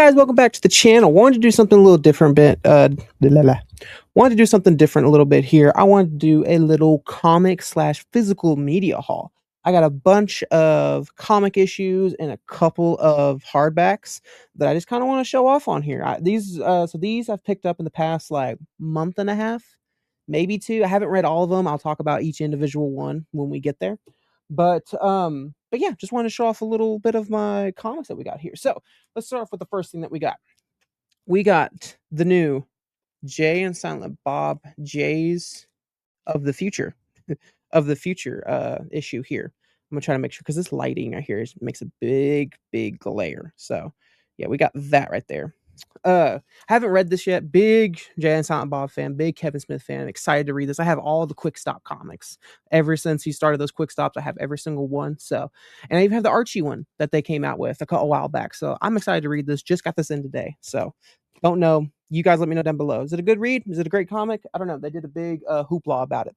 guys, welcome back to the channel. Wanted to do something a little different wanted to do something different a little bit here. I wanted to do a little comic slash physical media haul. I got a bunch of comic issues and a couple of hardbacks that I just kind of want to show off on here. These I've picked up in the past like month and a half, maybe two. I haven't read all of them. I'll talk about each individual one when we get there. But yeah, just wanted to show off a little bit of my comics that we got here. So let's start off with the first thing that we got. We got the new Jay and Silent Bob Jays of the Future issue here. I'm gonna try to make sure because this lighting right here makes a big glare. So yeah, we got that right there. Haven't read this yet. Big Jay and Silent Bob fan, big Kevin Smith fan. Excited to read this. I have all the Quick Stop comics ever since he started those Quick Stops. I have every single one. So, and I even have the Archie one that they came out with a while back. So I'm excited to read this. Just got this in today. So don't know. You guys let me know down below. Is it a good read? Is it a great comic? I don't know. They did a big hoopla about it.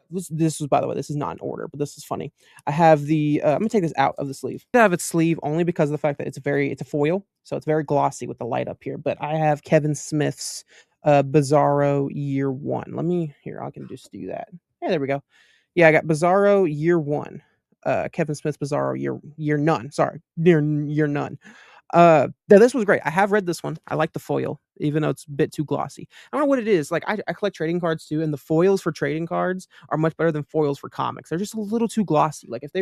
This was, by the way, this is not in order, but this is funny. I have the I'm gonna take this out of the sleeve. I have its sleeve only because of the fact that it's a foil, so it's very glossy with the light up here. But I have Kevin Smith's Bizarro Year One. I can just do that. Yeah, there we go. Yeah, I got Bizarro Year One. Kevin Smith's Bizarro Year None. Sorry, Year None. This was great. I have read this one. I like the foil, even though it's a bit too glossy. I don't know what it is. Like I collect trading cards too, and the foils for trading cards are much better than foils for comics. They're just a little too glossy. Like if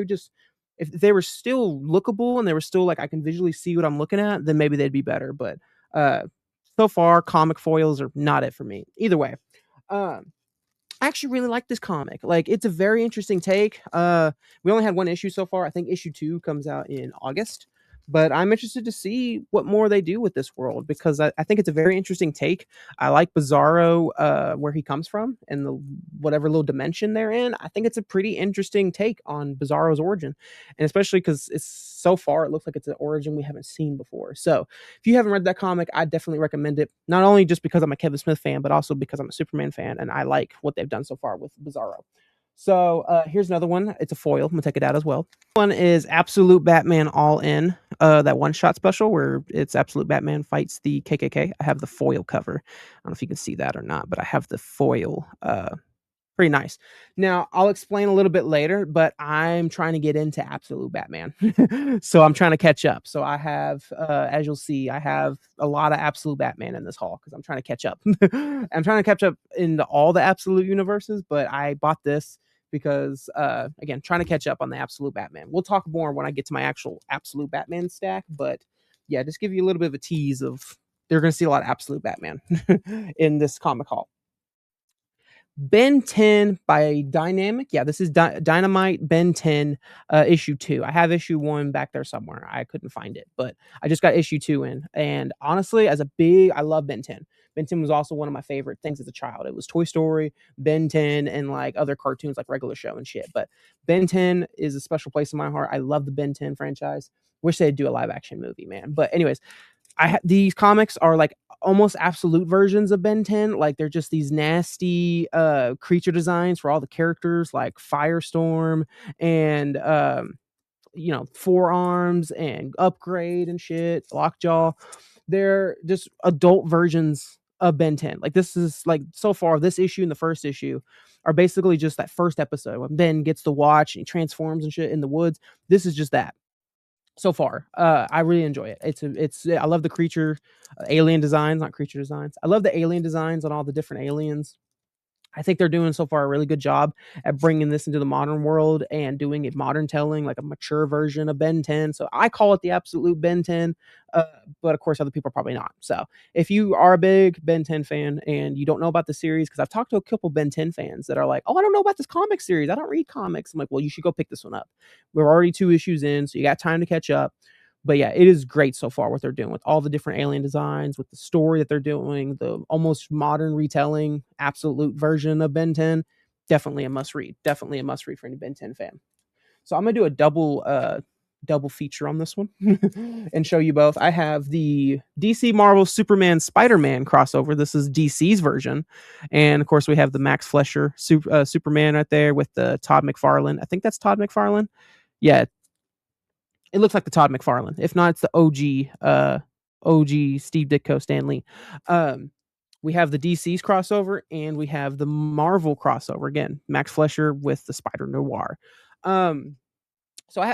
they were still lookable and they were still like I can visually see what I'm looking at, then maybe they'd be better. But so far, comic foils are not it for me. Either way. I actually really like this comic. Like it's a very interesting take. We only had one issue so far. I think issue 2 comes out in August. But I'm interested to see what more they do with this world because I think it's a very interesting take. I like Bizarro, where he comes from and the whatever little dimension they're in. I think it's a pretty interesting take on Bizarro's origin, and especially because it's so far it looks like it's an origin we haven't seen before. So if you haven't read that comic, I definitely recommend it. Not only just because I'm a Kevin Smith fan, but also because I'm a Superman fan and I like what they've done so far with Bizarro. So here's another one. It's a foil. I'm gonna take it out as well. One is Absolute Batman All In, that one-shot special where it's Absolute Batman fights the KKK. I have the foil cover. I don't know if you can see that or not, but I have the foil. Pretty nice. Now, I'll explain a little bit later, but I'm trying to get into Absolute Batman. So I'm trying to catch up. So I have, as you'll see, I have a lot of Absolute Batman in this haul because I'm trying to catch up. I'm trying to catch up into all the Absolute universes, but I bought this because again, trying to catch up on the Absolute Batman. We'll talk more when I get to my actual Absolute Batman stack, but yeah, just give you a little bit of a tease of they're going to see a lot of Absolute Batman in this comic haul. Ben 10 by Dynamic. Yeah, this is Dynamite Ben 10 issue 2. I have issue 1 back there somewhere. I couldn't find it, but I just got issue 2 in. And honestly, I love Ben 10. Ben 10 was also one of my favorite things as a child. It was Toy Story, Ben 10, and like other cartoons like Regular Show and shit. But Ben 10 is a special place in my heart. I love the Ben 10 franchise. Wish they'd do a live action movie, man. But anyways, these comics are like almost absolute versions of Ben 10. Like they're just these nasty creature designs for all the characters, like Firestorm and Forearms and Upgrade and shit, Lockjaw. They're just adult versions of Ben 10. Like this is like so far this issue and the first issue are basically just that first episode when Ben gets the watch and he transforms and shit in the woods. This is just that so far. I really enjoy it. I love the creature alien designs, not creature designs. I love the alien designs on all the different aliens. I think they're doing so far a really good job at bringing this into the modern world and doing a modern telling, like a mature version of Ben 10. So I call it the absolute Ben 10, but of course other people are probably not. So if you are a big Ben 10 fan and you don't know about the series, because I've talked to a couple Ben 10 fans that are like, oh, I don't know about this comic series. I don't read comics. I'm like, well, you should go pick this one up. We're already 2 issues in, so you got time to catch up. But yeah, it is great so far what they're doing with all the different alien designs, with the story that they're doing, the almost modern retelling, absolute version of Ben 10. Definitely a must read. Definitely a must read for any Ben 10 fan. So I'm gonna do a double feature on this one and show you both. I have the DC Marvel Superman Spider-Man crossover. This is DC's version, and of course we have the Max Fleischer Superman right there with the Todd McFarlane. I think that's Todd McFarlane. Yeah, it looks like the Todd McFarlane. If not, it's the OG Steve Ditko, Stan Lee. We have the DC's crossover and we have the Marvel crossover again. Max Fleischer with the Spider Noir. Um, so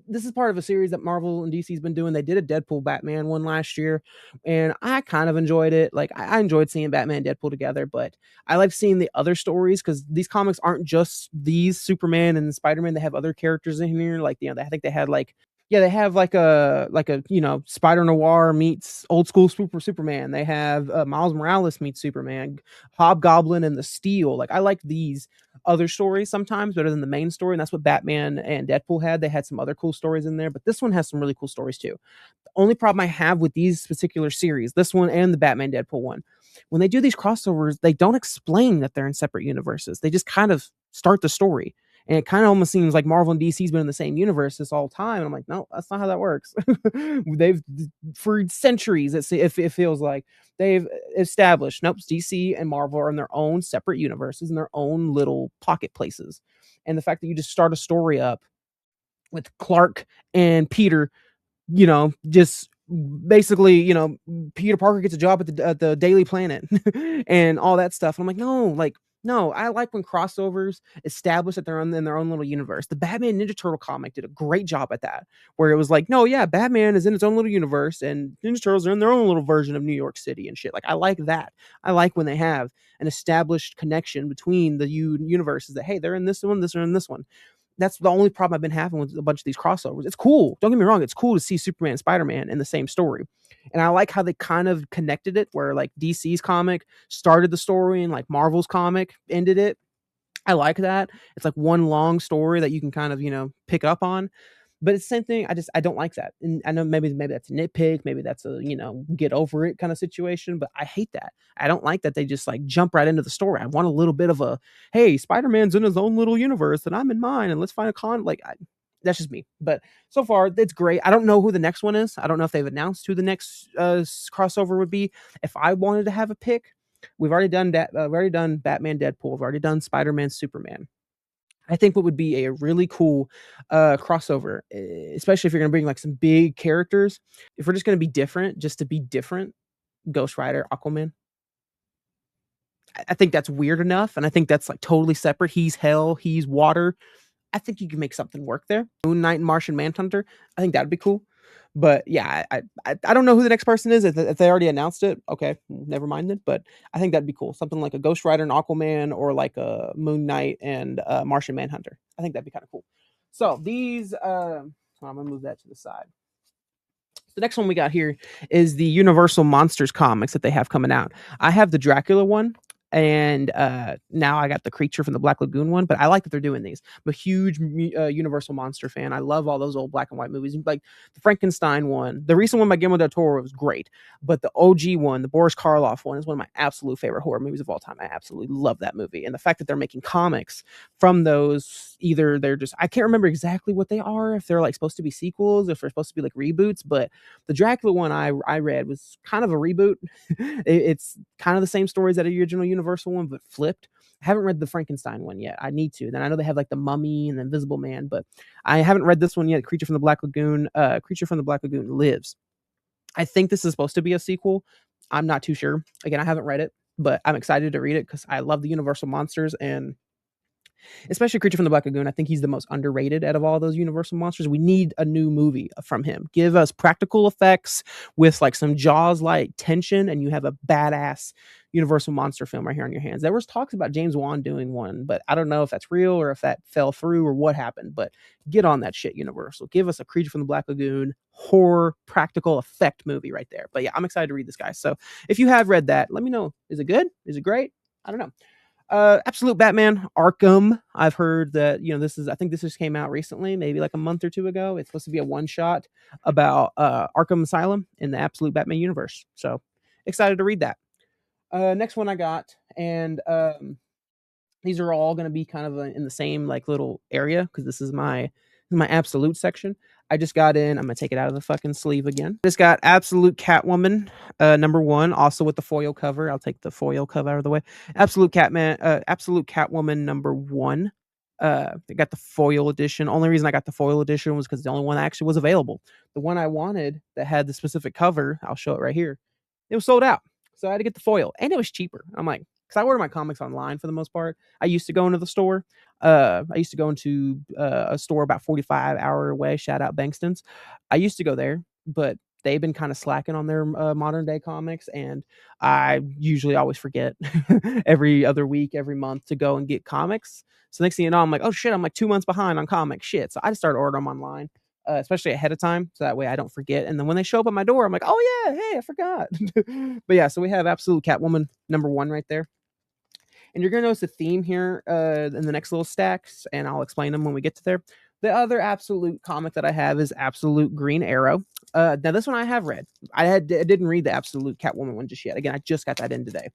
this is part of a series that Marvel and DC's been doing. They did a Deadpool Batman one last year, and I kind of enjoyed it. Like I enjoyed seeing Batman and Deadpool together, but I like seeing the other stories because these comics aren't just these Superman and Spider-Man. They have other characters in here. Like I think they had like yeah, they have like a Spider Noir meets old school Superman. They have Miles Morales meets Superman, Hobgoblin and the Steel. Like I like these other stories sometimes better than the main story, and that's what Batman and Deadpool had. They had some other cool stories in there, but this one has some really cool stories too. The only problem I have with these particular series, this one and the Batman Deadpool one, when they do these crossovers, they don't explain that they're in separate universes. They just kind of start the story. And it kind of almost seems like Marvel and DC's been in the same universe this whole time. And I'm like, no, that's not how that works. They've for centuries, it feels like they've established, nope, DC and Marvel are in their own separate universes and their own little pocket places. And the fact that you just start a story up with Clark and Peter, just basically, Peter Parker gets a job at the Daily Planet and all that stuff. And I'm like, no, no, I like when crossovers establish that they're in their own little universe. The Batman Ninja Turtle comic did a great job at that, where it was like, no, yeah, Batman is in its own little universe, and Ninja Turtles are in their own little version of New York City and shit. Like, I like that. I like when they have an established connection between the universes that, hey, they're in this one, this one, and this one. That's the only problem I've been having with a bunch of these crossovers. It's cool. Don't get me wrong. It's cool to see Superman and Spider-Man in the same story. And I like how they kind of connected it, where like DC's comic started the story and like Marvel's comic ended it. I like that. It's like one long story that you can kind of, pick up on. But it's the same thing. I don't like that. And I know maybe that's a nitpick, maybe that's a, get over it kind of situation, but I hate that. I don't like that they just like jump right into the story. I want a little bit of a, hey, Spider-Man's in his own little universe and I'm in mine and let's find a that's just me. But so far it's great. I don't know who the next one is. I don't know if they've announced who the next crossover would be. If I wanted to have a pick, we've already done that. We've already done Batman, Deadpool. We've already done Spider-Man, Superman. I think what would be a really cool crossover, especially if you're going to bring like some big characters. If we're just going to be different, just to be different, Ghost Rider, Aquaman. I think that's weird enough, and I think that's like totally separate. He's hell, he's water. I think you can make something work there. Moon Knight and Martian Manhunter. I think that'd be cool. But yeah, I don't know who the next person is. If they already announced it, okay, never mind it. But I think that'd be cool. Something like a Ghost Rider and Aquaman, or like a Moon Knight and Martian Manhunter. I think that'd be kind of cool. So these, I'm gonna move that to the side. The next one we got here is the Universal Monsters comics that they have coming out. I have the Dracula one, and now I got the Creature from the Black Lagoon one, but I like that they're doing these. I'm a huge Universal Monster fan. I love all those old black and white movies. Like the Frankenstein one, the recent one by Guillermo del Toro was great, but the OG one, the Boris Karloff one, is one of my absolute favorite horror movies of all time. I absolutely love that movie, and the fact that they're making comics from those, either they're just, I can't remember exactly what they are, if they're like supposed to be sequels, if they're supposed to be like reboots, but the Dracula one I read was kind of a reboot. It's kind of the same stories that the original Universal one, but flipped. I haven't read the Frankenstein one yet. I need to. Then I know they have like the Mummy and the Invisible Man, but I haven't read this one yet. Creature from the Black Lagoon. Creature from the Black Lagoon Lives. I think this is supposed to be a sequel. I'm not too sure. Again, I haven't read it, but I'm excited to read it because I love the Universal monsters, and especially Creature from the Black Lagoon. I think he's the most underrated out of all those Universal monsters. We need a new movie from him. Give us practical effects with like some Jaws-like tension, and you have a badass Universal monster film right here on your hands. There was talks about James Wan doing one, but I don't know if that's real or if that fell through or what happened. But get on that shit, Universal. Give us a Creature from the Black Lagoon horror practical effect movie right there. But yeah, I'm excited to read this, guy. So if you have read that, let me know. Is it good? Is it great? I don't know. Absolute Batman Arkham. I've heard that, I think this just came out recently, maybe like a month or two ago. It's supposed to be a one shot about Arkham Asylum in the Absolute Batman universe. So excited to read that. Next one I got, and these are all going to be kind of in the same like little area, because this is my absolute section. I just got in. I'm gonna take it out of the fucking sleeve again. Just got Absolute Catwoman, number 1, also with the foil cover. I'll take the foil cover out of the way. Absolute Catwoman number 1. I got the foil edition. Only reason I got the foil edition was because the only one that actually was available. The one I wanted that had the specific cover, I'll show it right here, it was sold out. So I had to get the foil, and it was cheaper. I'm like, because I order my comics online for the most part. I used to go into the store. I used to go into a store about 45-hour away. Shout out Bankston's. I used to go there, but they've been kind of slacking on their modern day comics, and I usually always forget every other week, every month to go and get comics. So next thing you know, I'm like, oh shit, I'm like 2 months behind on comics. Shit. So I just started ordering them online, especially ahead of time, so that way I don't forget. And then when they show up at my door, I'm like, oh yeah, hey, I forgot. But yeah, so we have Absolute Catwoman #1 right there. And you're gonna notice a theme here in the next little stacks, and I'll explain them when we get to there. The other Absolute comic that I have is Absolute Green Arrow. Now this one I have read. I didn't read the Absolute Catwoman one just yet. Again, I just got that in today.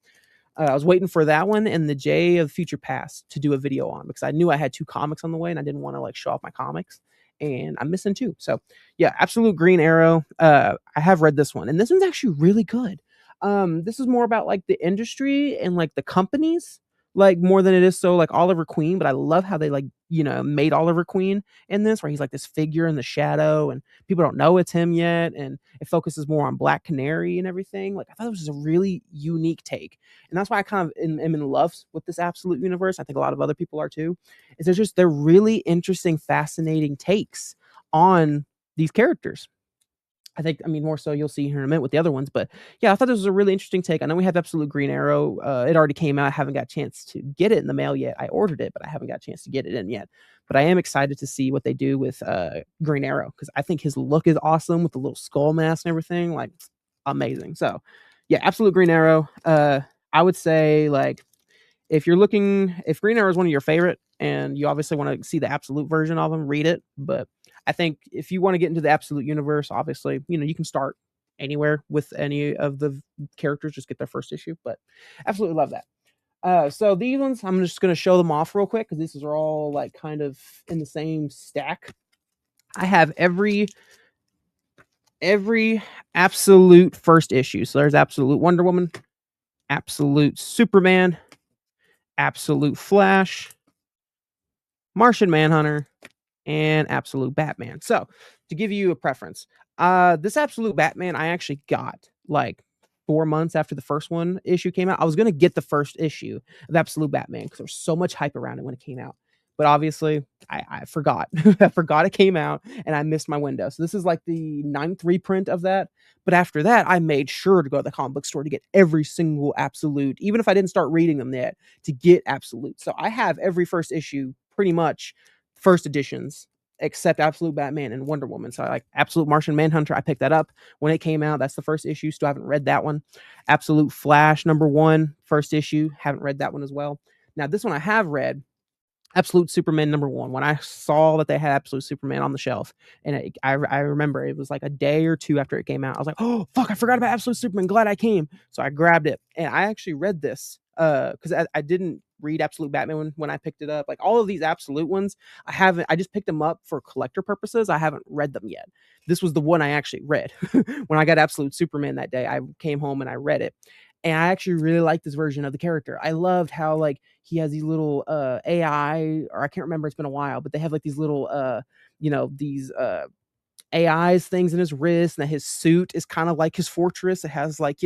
I was waiting for that one and the J of Future Past to do a video on, because I knew I had 2 comics on the way and I didn't want to like show off my comics. And I'm missing 2. So yeah, Absolute Green Arrow. I have read this one, and this one's actually really good. This is more about like the industry and like the companies, like more than it is so like Oliver Queen. But I love how they like, made Oliver Queen in this, where he's like this figure in the shadow and people don't know it's him yet, and it focuses more on Black Canary and everything. Like I thought it was a really unique take, and that's why I kind of am in love with this Absolute universe. I think a lot of other people are too. Is they're really interesting, fascinating takes on these characters. I mean, more so you'll see here in a minute with the other ones. But yeah, I thought this was a really interesting take. I know we have Absolute Green Arrow. It already came out. I haven't got a chance to get it in the mail yet. I ordered it, but I haven't got a chance to get it in yet. But I am excited to see what they do with Green Arrow, because I think his look is awesome with the little skull mask and everything. Like, amazing. So yeah, Absolute Green Arrow. I would say, like, if Green Arrow is one of your favorite and you obviously want to see the Absolute version of them, read it. But I think if you want to get into the Absolute universe, obviously, you can start anywhere with any of the characters, just get their first issue. But absolutely love that. So these ones, I'm just going to show them off real quick, because these are all like kind of in the same stack. I have every Absolute first issue. So there's Absolute Wonder Woman, Absolute Superman, Absolute Flash, Martian Manhunter, and Absolute Batman. So to give you a preference, this Absolute Batman I actually got like 4 months after the first one issue came out. I was gonna get the first issue of Absolute Batman because there was so much hype around it when it came out. But obviously, I forgot. I forgot it came out, and I missed my window. So this is like the 9th reprint of that. But after that, I made sure to go to the comic book store to get every single Absolute, even if I didn't start reading them yet, to get Absolute. So I have every first issue pretty much first editions, except Absolute Batman and Wonder Woman. So I like Absolute Martian Manhunter. I picked that up when it came out. That's the first issue. Still haven't read that one. Absolute Flash #1, first issue. Haven't read that one as well. Now this one I have read. Absolute Superman #1. When I saw that they had Absolute Superman on the shelf, and I remember it was like a day or 2 after it came out, I was like, oh fuck, I forgot about Absolute Superman. Glad I came. So I grabbed it, and I actually read this because I didn't read Absolute Batman when I picked it up. Like all of these Absolute ones, I just picked them up for collector purposes. I haven't read them yet. This was the one I actually read when I got Absolute Superman that day. I came home and I read it. And I actually really like this version of the character. I loved how like he has these little AI, or I can't remember, it's been a while, but they have like these little these AIs things in his wrist, and that his suit is kind of like his fortress. It has like,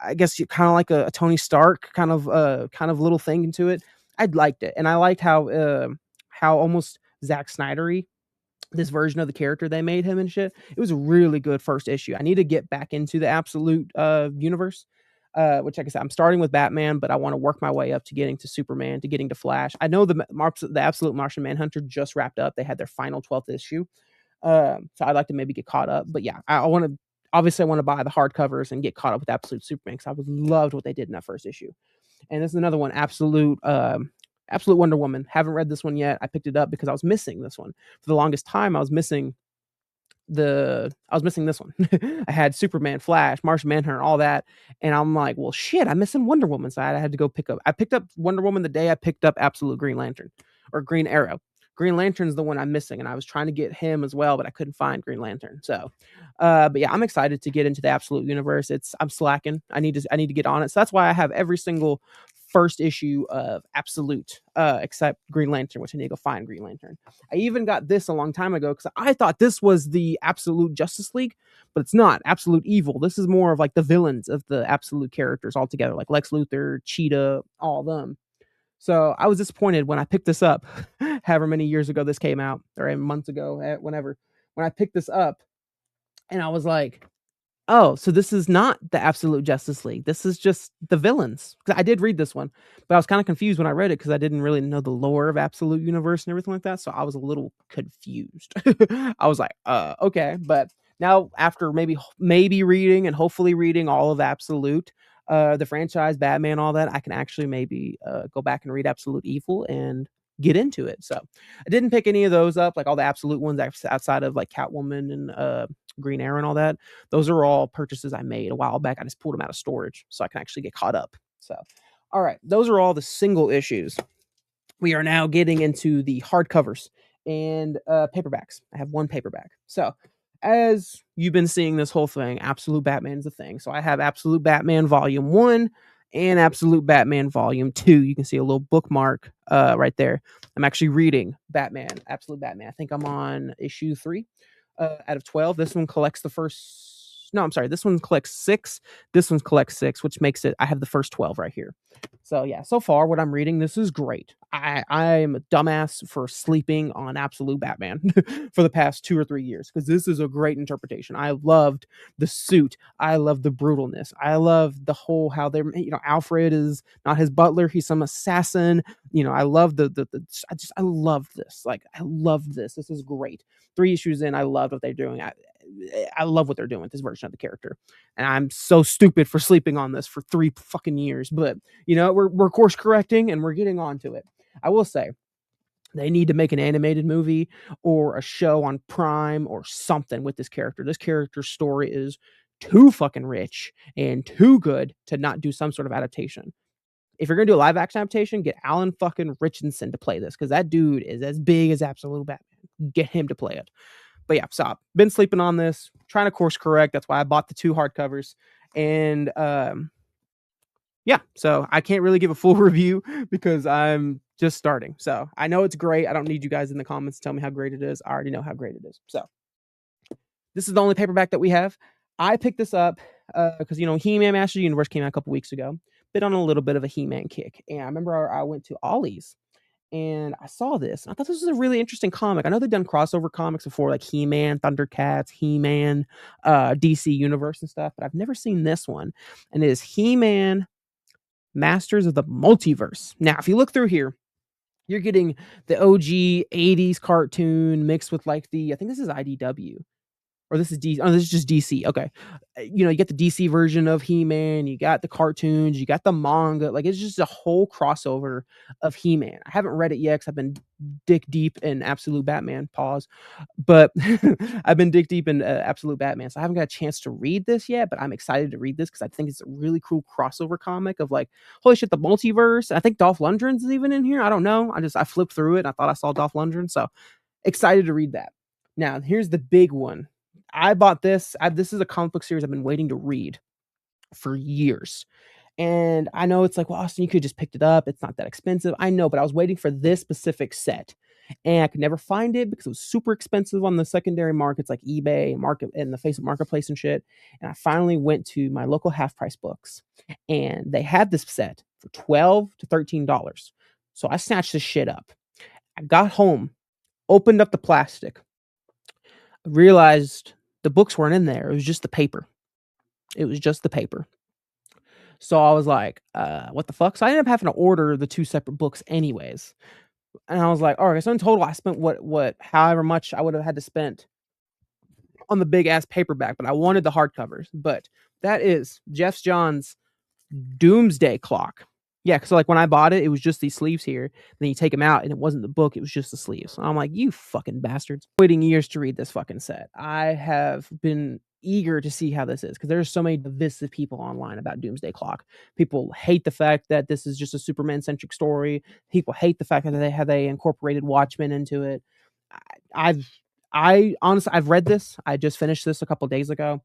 I guess kind of like a Tony Stark kind of little thing into it. I liked it, and I liked how almost Zack Snydery this version of the character they made him and shit. It was a really good first issue. I need to get back into the Absolute universe, which, like I said, I'm starting with Batman, but I want to work my way up to getting to Superman, to getting to Flash. I know the Absolute Martian Manhunter just wrapped up. They had their final 12th issue. So I'd like to maybe get caught up. But yeah, I want to, obviously I want to buy the hardcovers and get caught up with Absolute Superman, because I loved what they did in that first issue. And this is another one, Absolute Wonder Woman. Haven't read this one yet. I picked it up because I was missing this one. For the longest time, I was missing this one. I had Superman, Flash, Martian Manhunter, all that. And I'm like, well, shit, I'm missing Wonder Woman. So I had to go I picked up Wonder Woman the day I picked up Absolute Green Lantern, or Green Arrow. Green Lantern's the one I'm missing, and I was trying to get him as well, but I couldn't find Green Lantern. So, but yeah, I'm excited to get into the Absolute universe. I'm slacking. I need to get on it. So that's why I have every single first issue of Absolute, except Green Lantern, which I need to go find Green Lantern. I even got this a long time ago because I thought this was the Absolute Justice League, but it's not. Absolute Evil. This is more of like the villains of the Absolute characters all together, like Lex Luthor, Cheetah, all of them. So I was disappointed when I picked this up, however many years ago this came out, or months ago, whenever, when I picked this up, and I was like, oh, so this is not the Absolute Justice League. This is just the villains. 'Cause I did read this one, but I was kind of confused when I read it because I didn't really know the lore of Absolute Universe and everything like that. So I was a little confused. I was like, okay. But now after maybe reading and hopefully reading all of Absolute, the franchise, Batman, all that, I can actually maybe go back and read Absolute Evil and get into it. So I didn't pick any of those up, like all the Absolute ones outside of like Catwoman and Green Arrow and all that. Those are all purchases I made a while back. I just pulled them out of storage so I can actually get caught up. So, all right, those are all the single issues. We are now getting into the hardcovers and paperbacks. I have one paperback. So, as you've been seeing this whole thing, Absolute Batman is a thing. So, I have Absolute Batman Volume 1 and Absolute Batman Volume 2. You can see a little bookmark right there. I'm actually reading Absolute Batman. I think I'm on issue 3 out of 12. This one collects the first. No, I'm sorry. This one collects 6. This one collects 6, which makes it. I have the first 12 right here. So yeah, so far what I'm reading, this is great. I'm a dumbass for sleeping on Absolute Batman for the past 2 or 3 years because this is a great interpretation. I loved the suit. I love the brutalness. I love the whole how they're Alfred is not his butler. He's some assassin. I love I love this. Like I love this. This is great. 3 issues in, I love what they're doing. I love what they're doing with this version of the character, and I'm so stupid for sleeping on this for 3 fucking years. But we're course correcting and we're getting onto it. I will say they need to make an animated movie or a show on Prime or something with this character. This character's story is too fucking rich and too good to not do some sort of adaptation. If you're gonna do a live action adaptation, get Alan fucking Richardson to play this because that dude is as big as Absolute Batman. Get him to play it. But yeah, so I've been sleeping on this, trying to course correct. That's why I bought the 2 hardcovers. And yeah, so I can't really give a full review because I'm just starting. So I know it's great. I don't need you guys in the comments to tell me how great it is. I already know how great it is. So this is the only paperback that we have. I picked this up because He-Man Masters of the Universe came out a couple weeks ago. Been on a little bit of a He-Man kick. And I remember I went to Ollie's and I saw this. And I thought this was a really interesting comic. I know they've done crossover comics before, like He-Man, Thundercats, He-Man, DC Universe and stuff, but I've never seen this one. And it is He-Man Masters of the Multiverse. Now, if you look through here, you're getting the OG 80s cartoon mixed with like I think this is IDW. Or this is DC. Oh, this is just DC. Okay. You get the DC version of He-Man. You got the cartoons. You got the manga. Like, it's just a whole crossover of He-Man. I haven't read it yet because I've been dick deep in Absolute Batman. Pause. But I've been dick deep in Absolute Batman. So I haven't got a chance to read this yet, but I'm excited to read this because I think it's a really cool crossover comic of like, holy shit, the multiverse. I think Dolph Lundgren's even in here. I don't know. I flipped through it and I thought I saw Dolph Lundgren. So excited to read that. Now, here's the big one. I bought this. This is a comic book series I've been waiting to read for years. And I know it's like, well, Austin, you could just picked it up. It's not that expensive. I know, but I was waiting for this specific set. And I could never find it because it was super expensive on the secondary markets like eBay and the Facebook Marketplace and shit. And I finally went to my local half price books and they had this set for $12 to $13. So I snatched this shit up. I got home, opened up the plastic, realized the books weren't in there. It was just the paper. So I was like, what the fuck? So I ended up having to order the 2 separate books anyways. And I was like, all right, so in total I spent however much I would have had to spend on the big ass paperback, but I wanted the hardcovers. But that is Jeff Johns' Doomsday Clock. Yeah, so like when I bought it was just these sleeves here. Then you take them out and it wasn't the book, it was just the sleeves. So I'm like, you fucking bastards. Waiting years to read this fucking set. I have been eager to see how this is because there's so many divisive people online about Doomsday Clock. People hate the fact that this is just a Superman-centric story. People hate the fact that they incorporated Watchmen into it. I honestly, I've read this. I just finished this a couple days ago.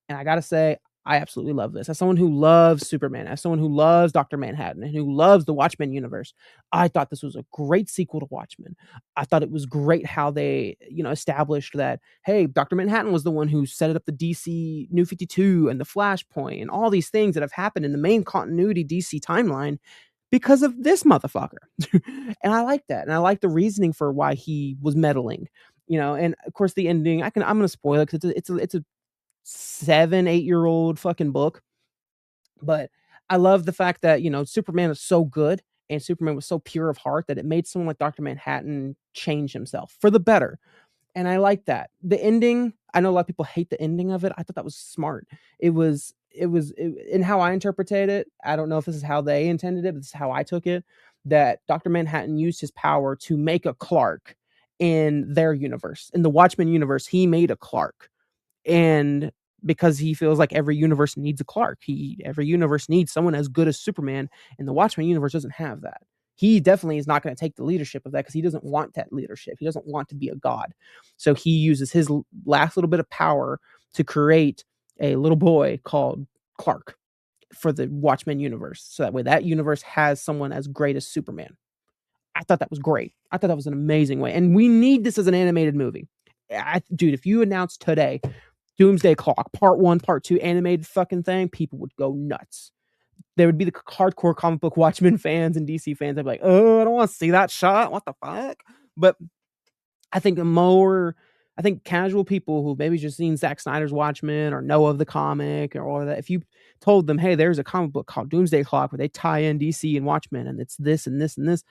And I gotta say, I absolutely love this. As someone who loves Superman, as someone who loves Dr. Manhattan, and who loves the Watchmen universe, I thought this was a great sequel to Watchmen. I thought it was great how they, established that, hey, Dr. Manhattan was the one who set up the DC New 52 and the Flashpoint and all these things that have happened in the main continuity DC timeline because of this motherfucker. And I like that. And I like the reasoning for why he was meddling. And of course the ending, I'm gonna spoil it because it's a 7, 8 year old fucking book. But I love the fact that, Superman is so good and Superman was so pure of heart that it made someone like Dr. Manhattan change himself for the better. And I like that. The ending, I know a lot of people hate the ending of it. I thought that was smart. In how I interpreted it. I don't know if this is how they intended it, but this is how I took it. That Dr. Manhattan used his power to make a Clark in their universe. In the Watchmen universe, he made a Clark. And because he feels like every universe needs a Clark. Every universe needs someone as good as Superman, and the Watchmen universe doesn't have that. He definitely is not going to take the leadership of that because he doesn't want that leadership. He doesn't want to be a god. So he uses his last little bit of power to create a little boy called Clark for the Watchmen universe. So that way that universe has someone as great as Superman. I thought that was great. I thought that was an amazing way. And we need this as an animated movie. Dude, if you announced today Doomsday Clock, part 1, part 2, animated fucking thing, people would go nuts. There would be the hardcore comic book Watchmen fans and DC fans. They'd be like, oh, I don't want to see that shot. What the fuck? But I think casual people who maybe just seen Zack Snyder's Watchmen or know of the comic or all that, if you told them, hey, there's a comic book called Doomsday Clock where they tie in DC and Watchmen and it's this and this and this,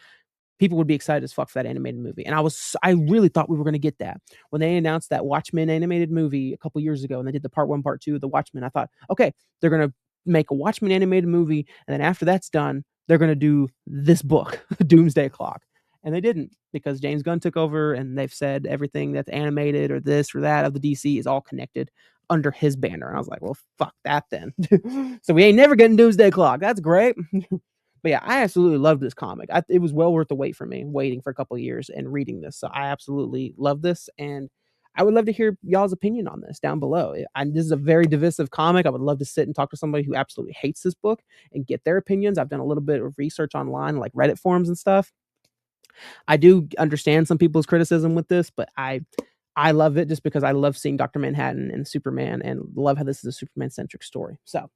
people would be excited as fuck for that animated movie. And I really thought we were going to get that. When they announced that Watchmen animated movie a couple years ago and they did the part 1, part 2 of the Watchmen, I thought, okay, they're going to make a Watchmen animated movie. And then after that's done, they're going to do this book, Doomsday Clock. And they didn't because James Gunn took over and they've said everything that's animated or this or that of the DC is all connected under his banner. And I was like, well, fuck that then. So we ain't never getting Doomsday Clock. That's great. But yeah, I absolutely loved this comic. It was well worth the wait for me, waiting for a couple of years and reading this. So I absolutely love this. And I would love to hear y'all's opinion on this down below. This is a very divisive comic. I would love to sit and talk to somebody who absolutely hates this book and get their opinions. I've done a little bit of research online, like Reddit forums and stuff. I do understand some people's criticism with this, but I love it just because I love seeing Dr. Manhattan and Superman and love how this is a Superman-centric story. So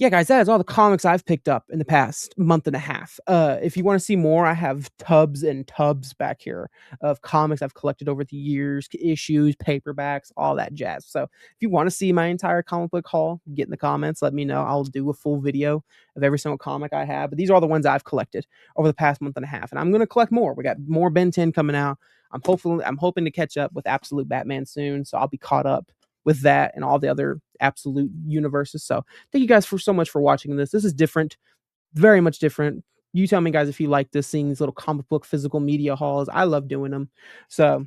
yeah, guys, that is all the comics I've picked up in the past month and a half. If you want to see more, I have tubs and tubs back here of comics I've collected over the years, issues, paperbacks, all that jazz. So if you want to see my entire comic book haul, get in the comments, let me know. I'll do a full video of every single comic I have. But these are all the ones I've collected over the past month and a half. And I'm going to collect more. We got more Ben 10 coming out. I'm hoping to catch up with Absolute Batman soon. So I'll be caught up with that and all the other Absolute universes. So thank you guys so much for watching this. This is different, very much different. You tell me, guys, if you like this, seeing these little comic book physical media hauls. I love doing them. So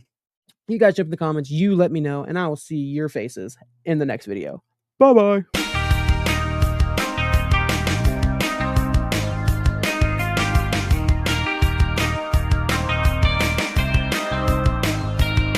you guys jump in the comments, you let me know, and I will see your faces in the next video. Bye-bye.